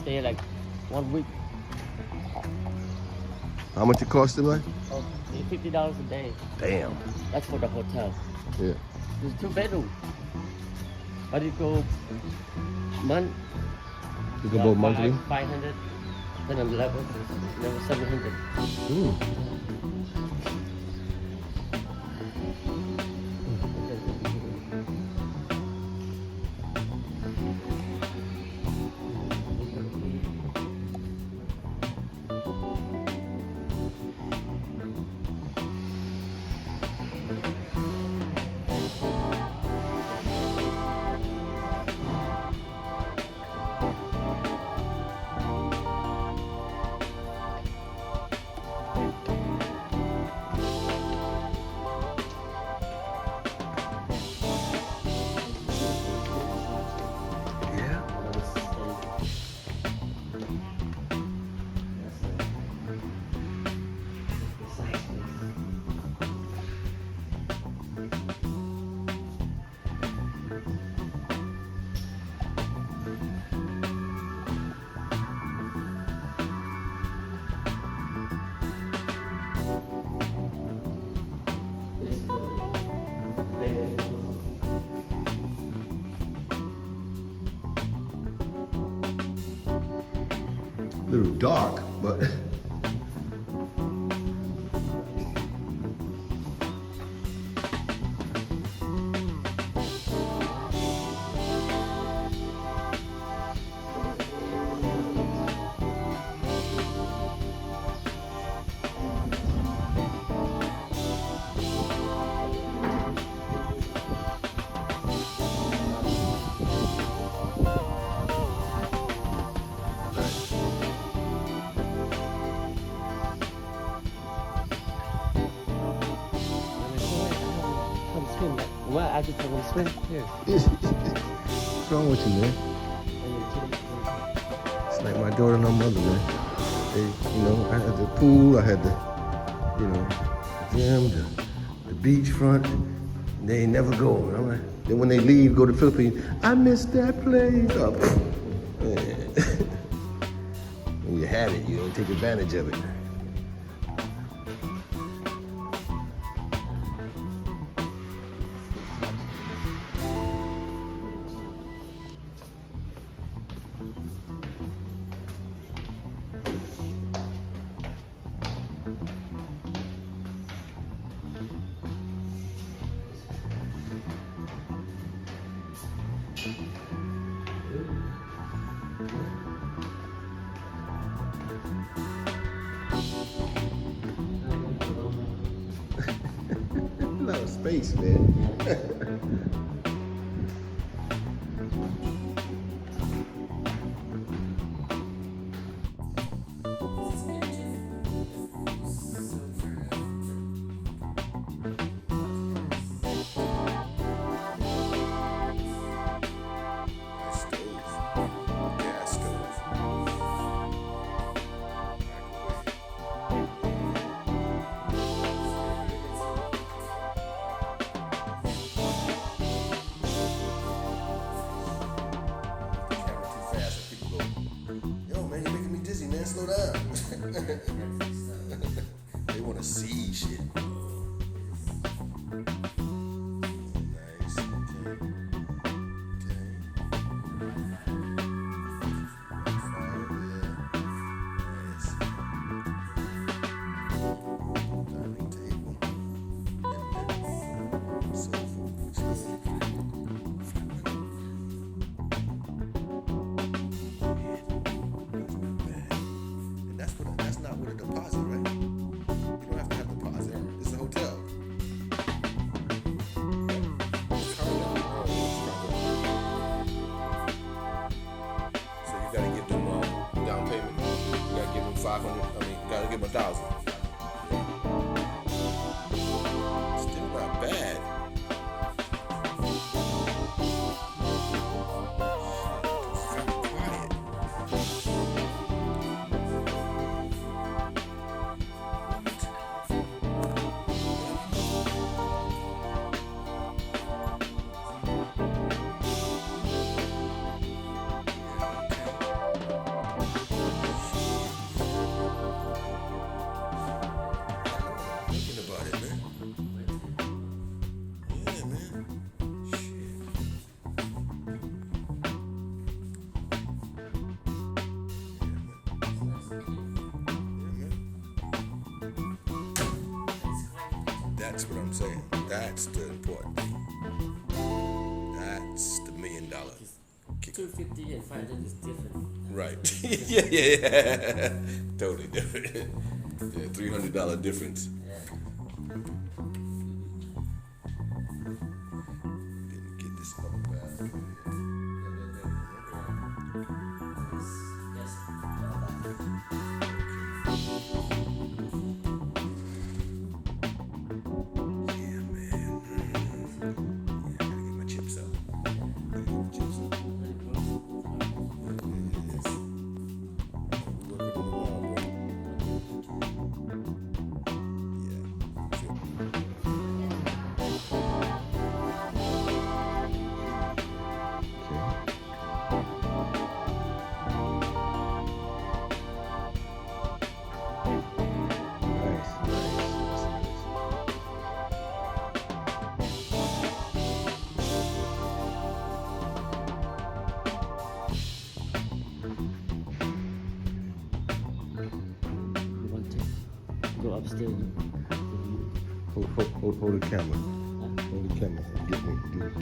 stay like 1 week. How much it cost them, like? Oh, $50 a day. Damn. That's for the hotel. Yeah. It's 2 bedroom. But it go month. You can both monthly? 500. Then I'm level 700. A little dark, but Well, I just want to swim here. what's wrong with you, man? It's like my daughter and her mother, man. They, you know, I had the pool, I had the, you know, the gym, the beachfront. They never go. I'm like, then when they leave, go to the Philippines, I miss that place. Oh, man. When you had it, you don't take advantage of it. A lot of space, man. Slow down. They want to see shit. Nice. Okay. Nice. Dining table. That's not with a deposit, right? You don't have to have a deposit. It's a hotel. So you gotta give them down payment. You gotta give them 500. You gotta give them 1,000. Still not bad. Yeah, man. Shit. That's what I'm saying. That's the important thing. That's the $1 million kicker. 250 and 500 is different. Right. yeah. Totally different. Yeah, $300 difference. Yeah. Get this up fast. Yes. Yeah, man. Yeah, I gotta get my chips up. Chips up. Yes. Working on it now, bro. Yeah. Chip. You want to go upstairs? Hold the camera. Hold the camera. Get me. Do it.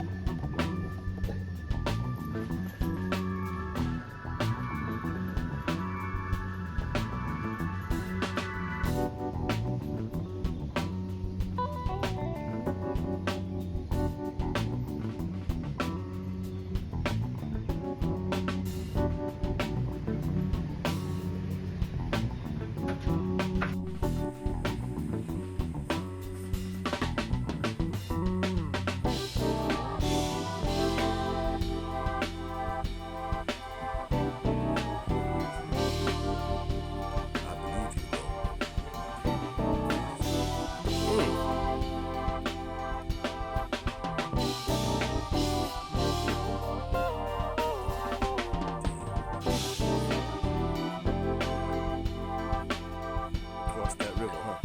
I believe you, Cross that river, huh?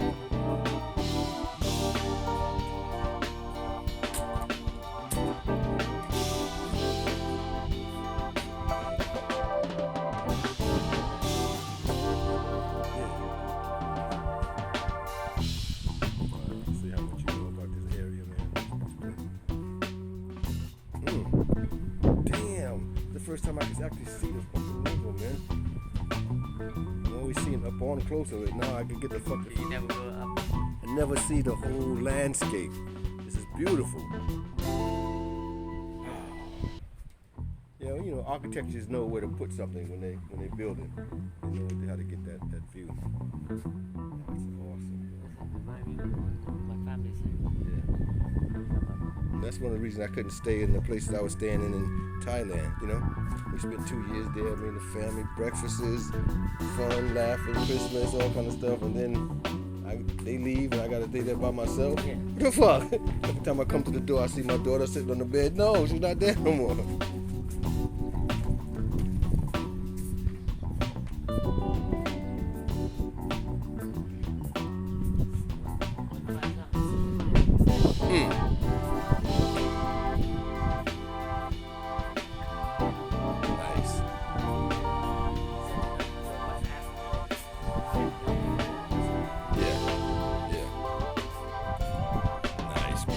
See how much you know about this area, man. Damn, the first time I could actually see this fucking river, man. I'm always seeing up on close of it. Now I can get the fucking. You never go up. I never see the whole landscape. This is beautiful. Yeah, you know, architects know where to put something when they build it. They know how to get that view. That's awesome. Remind me of my family's. Yeah. That's one of the reasons I couldn't stay in the places I was staying in Thailand, you know. We spent 2 years there, I mean, the family, breakfasts, fun, laughing, Christmas, all kind of stuff, and then they leave and I gotta stay there by myself. Yeah. What the fuck? Every time I come to the door, I see my daughter sitting on the bed. No, she's not there no more. Nice. Yeah. Yeah. Nice, bro.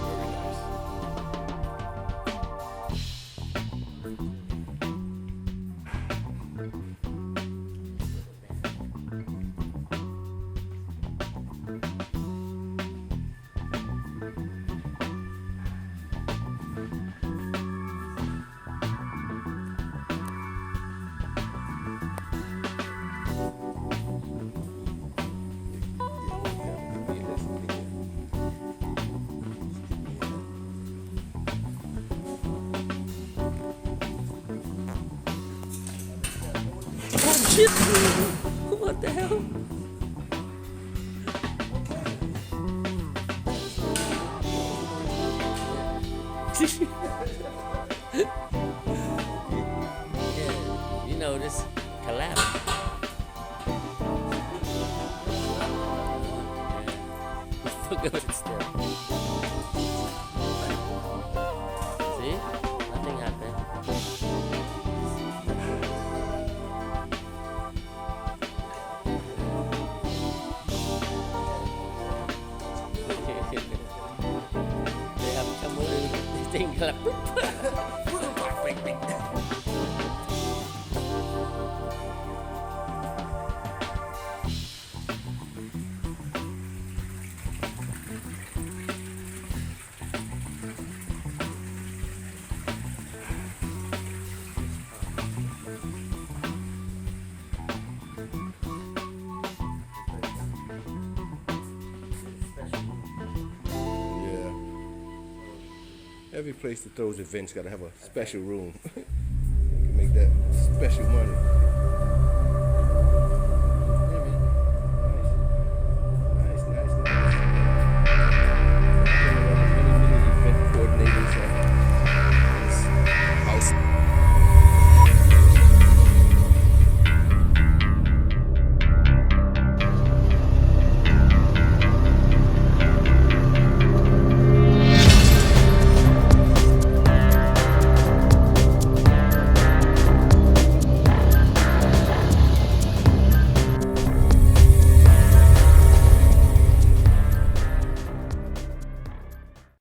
Very nice. Oh shit! What the hell? Yeah, you know this collapse. Look at it still. See? Nothing happened. They have kamu tinggal. Yeah. Every place that throws events got to have a special room. You can make that special money.